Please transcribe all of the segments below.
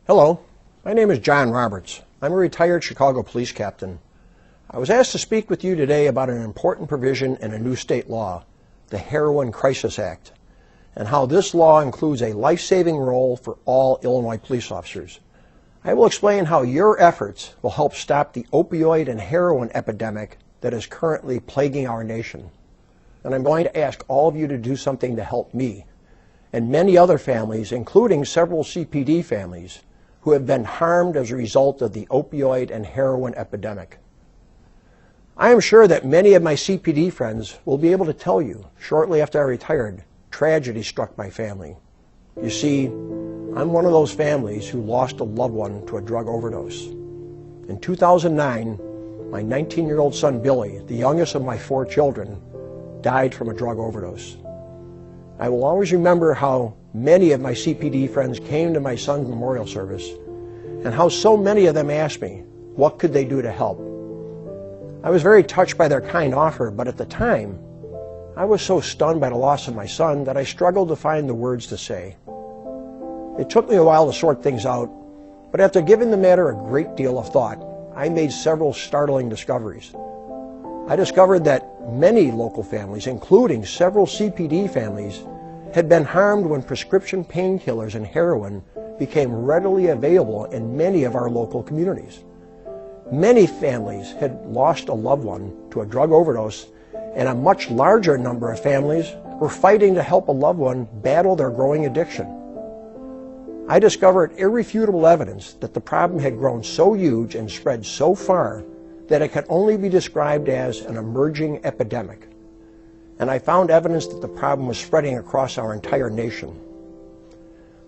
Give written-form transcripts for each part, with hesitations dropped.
Hello, my name is John Roberts. I'm a retired Chicago police captain. I was asked to speak with you today about an important provision in a new state law, the Heroin Crisis Act, and how this law includes a life-saving role for all Illinois police officers. I will explain how your efforts will help stop the opioid and heroin epidemic that is currently plaguing our nation. And I'm going to ask all of you to do something to help me and many other families, including several CPD families, who have been harmed as a result of the opioid and heroin epidemic. I am sure that many of my CPD friends will be able to tell you, shortly after I retired, tragedy struck my family. You see, I'm one of those families who lost a loved one to a drug overdose. In 2009, my 19-year-old son Billy, the youngest of my 4 children, died from a drug overdose. I will always remember how many of my CPD friends came to my son's memorial service and how so many of them asked me, what could they do to help? I was very touched by their kind offer, but at the time, I was so stunned by the loss of my son that I struggled to find the words to say. It took me a while to sort things out, but after giving the matter a great deal of thought, I made several startling discoveries. I discovered that many local families, including several CPD families, had been harmed when prescription painkillers and heroin became readily available in many of our local communities. Many families had lost a loved one to a drug overdose, and a much larger number of families were fighting to help a loved one battle their growing addiction. I discovered irrefutable evidence that the problem had grown so huge and spread so far that it could only be described as an emerging epidemic. And I found evidence that the problem was spreading across our entire nation.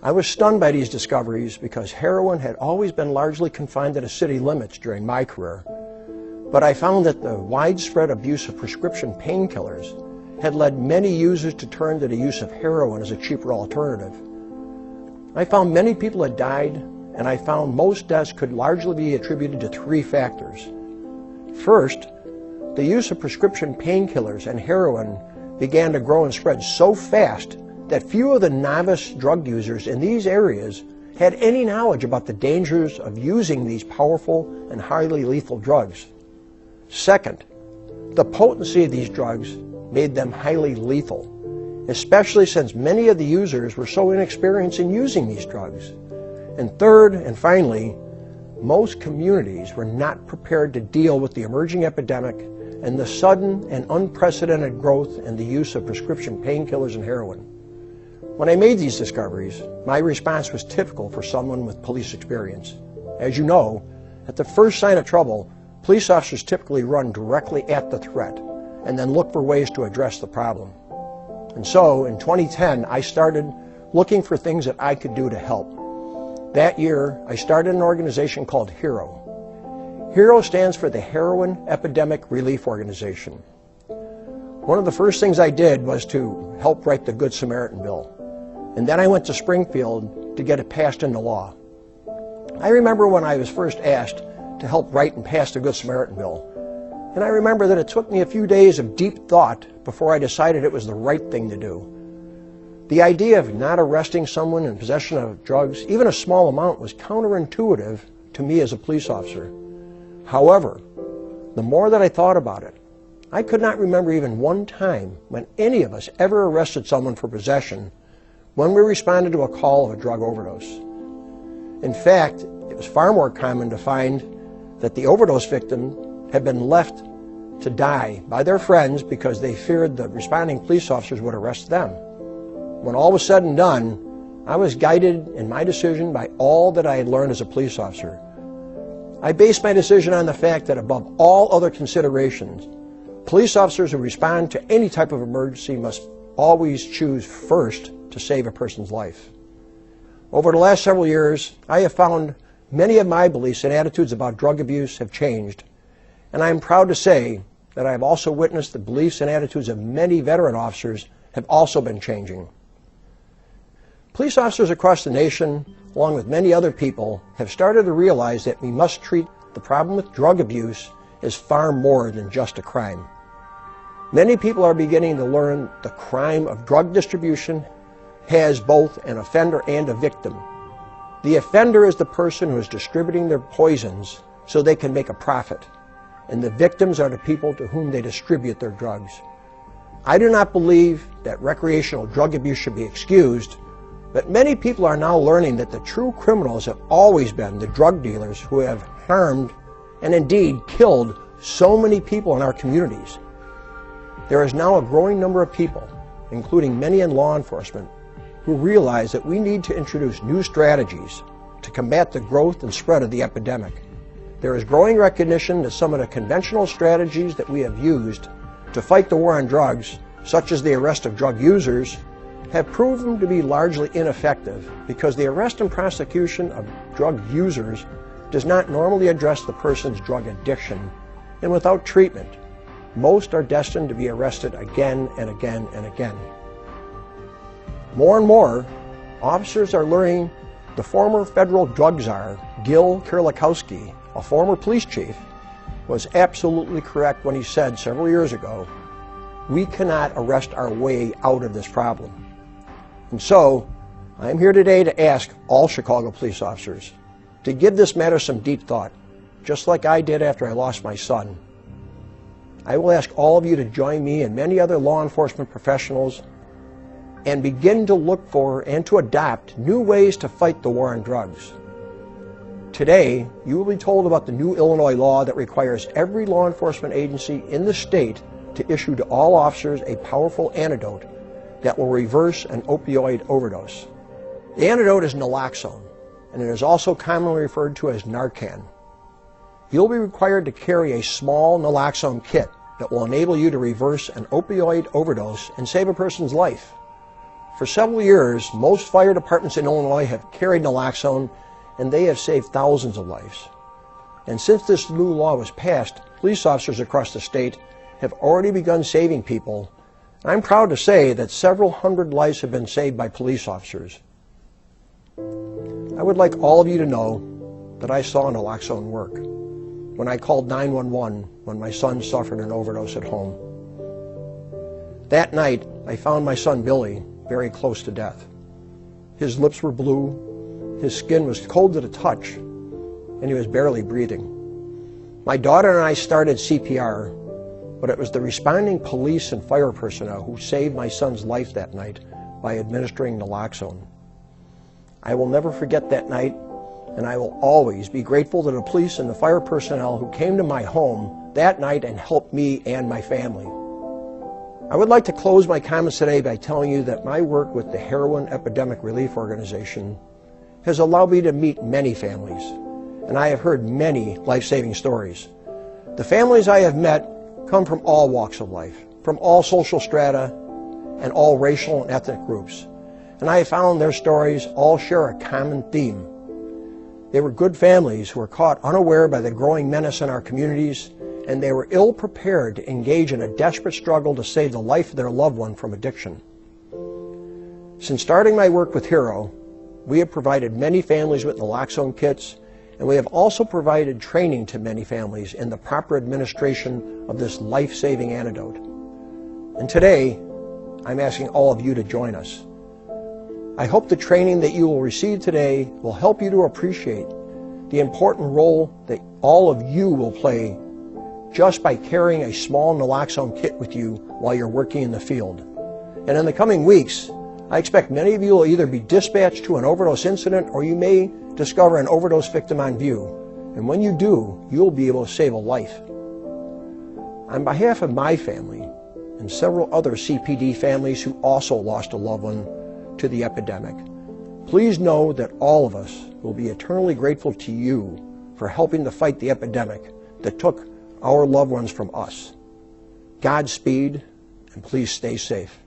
I was stunned by these discoveries because heroin had always been largely confined to the city limits during my career, but I found that the widespread abuse of prescription painkillers had led many users to turn to the use of heroin as a cheaper alternative. I found many people had died, and I found most deaths could largely be attributed to 3 factors. First, the use of prescription painkillers and heroin began to grow and spread so fast that few of the novice drug users in these areas had any knowledge about the dangers of using these powerful and highly lethal drugs. Second, the potency of these drugs made them highly lethal, especially since many of the users were so inexperienced in using these drugs. And third, and finally, most communities were not prepared to deal with the emerging epidemic and the sudden and unprecedented growth in the use of prescription painkillers and heroin. When I made these discoveries, my response was typical for someone with police experience. As you know, at the first sign of trouble, police officers typically run directly at the threat and then look for ways to address the problem. And so, in 2010, I started looking for things that I could do to help. That year, I started an organization called HERO. HERO stands for the Heroin Epidemic Relief Organization. One of the first things I did was to help write the Good Samaritan Bill. And then I went to Springfield to get it passed into law. I remember when I was first asked to help write and pass the Good Samaritan Bill. And I remember that it took me a few days of deep thought before I decided it was the right thing to do. The idea of not arresting someone in possession of drugs, even a small amount, was counterintuitive to me as a police officer. However, the more that I thought about it, I could not remember even one time when any of us ever arrested someone for possession when we responded to a call of a drug overdose. In fact, it was far more common to find that the overdose victim had been left to die by their friends because they feared the responding police officers would arrest them. When all was said and done, I was guided in my decision by all that I had learned as a police officer. I based my decision on the fact that above all other considerations, police officers who respond to any type of emergency must always choose first to save a person's life. Over the last several years, I have found many of my beliefs and attitudes about drug abuse have changed, and I am proud to say that I have also witnessed the beliefs and attitudes of many veteran officers have also been changing. Police officers across the nation, along with many other people, have started to realize that we must treat the problem with drug abuse as far more than just a crime. Many people are beginning to learn the crime of drug distribution has both an offender and a victim. The offender is the person who is distributing their poisons so they can make a profit, and the victims are the people to whom they distribute their drugs. I do not believe that recreational drug abuse should be excused, but many people are now learning that the true criminals have always been the drug dealers who have harmed and indeed killed so many people in our communities. There is now a growing number of people, including many in law enforcement, who realize that we need to introduce new strategies to combat the growth and spread of the epidemic. There is growing recognition that some of the conventional strategies that we have used to fight the war on drugs, such as the arrest of drug users, have proven to be largely ineffective because the arrest and prosecution of drug users does not normally address the person's drug addiction, and without treatment, most are destined to be arrested again and again and again. More and more, officers are learning the former federal drug czar, Gil Kierlikowski, a former police chief, was absolutely correct when he said several years ago, "We cannot arrest our way out of this problem." And so, I am here today to ask all Chicago police officers to give this matter some deep thought, just like I did after I lost my son. I will ask all of you to join me and many other law enforcement professionals and begin to look for and to adopt new ways to fight the war on drugs. Today, you will be told about the new Illinois law that requires every law enforcement agency in the state to issue to all officers a powerful antidote that will reverse an opioid overdose. The antidote is naloxone, and it is also commonly referred to as Narcan. You'll be required to carry a small naloxone kit that will enable you to reverse an opioid overdose and save a person's life. For several years, most fire departments in Illinois have carried naloxone, and they have saved thousands of lives. And since this new law was passed, police officers across the state have already begun saving people. I'm proud to say that several hundred lives have been saved by police officers. I would like all of you to know that I saw naloxone work when I called 911 when my son suffered an overdose at home. That night, I found my son Billy very close to death. His lips were blue, his skin was cold to the touch, and he was barely breathing. My daughter and I started CPR, but it was the responding police and fire personnel who saved my son's life that night by administering naloxone. I will never forget that night, and I will always be grateful to the police and the fire personnel who came to my home that night and helped me and my family. I would like to close my comments today by telling you that my work with the Heroin Epidemic Relief Organization has allowed me to meet many families, and I have heard many life-saving stories. The families I have met come from all walks of life, from all social strata, and all racial and ethnic groups. And I have found their stories all share a common theme. They were good families who were caught unaware by the growing menace in our communities, and they were ill-prepared to engage in a desperate struggle to save the life of their loved one from addiction. Since starting my work with HERO, we have provided many families with naloxone kits, and we have also provided training to many families in the proper administration of this life-saving antidote. And today, I'm asking all of you to join us. I hope the training that you will receive today will help you to appreciate the important role that all of you will play just by carrying a small naloxone kit with you while you're working in the field. And in the coming weeks, I expect many of you will either be dispatched to an overdose incident or you may discover an overdose victim on view. And when you do, you'll be able to save a life. On behalf of my family and several other CPD families who also lost a loved one to the epidemic, please know that all of us will be eternally grateful to you for helping to fight the epidemic that took our loved ones from us. Godspeed, and please stay safe.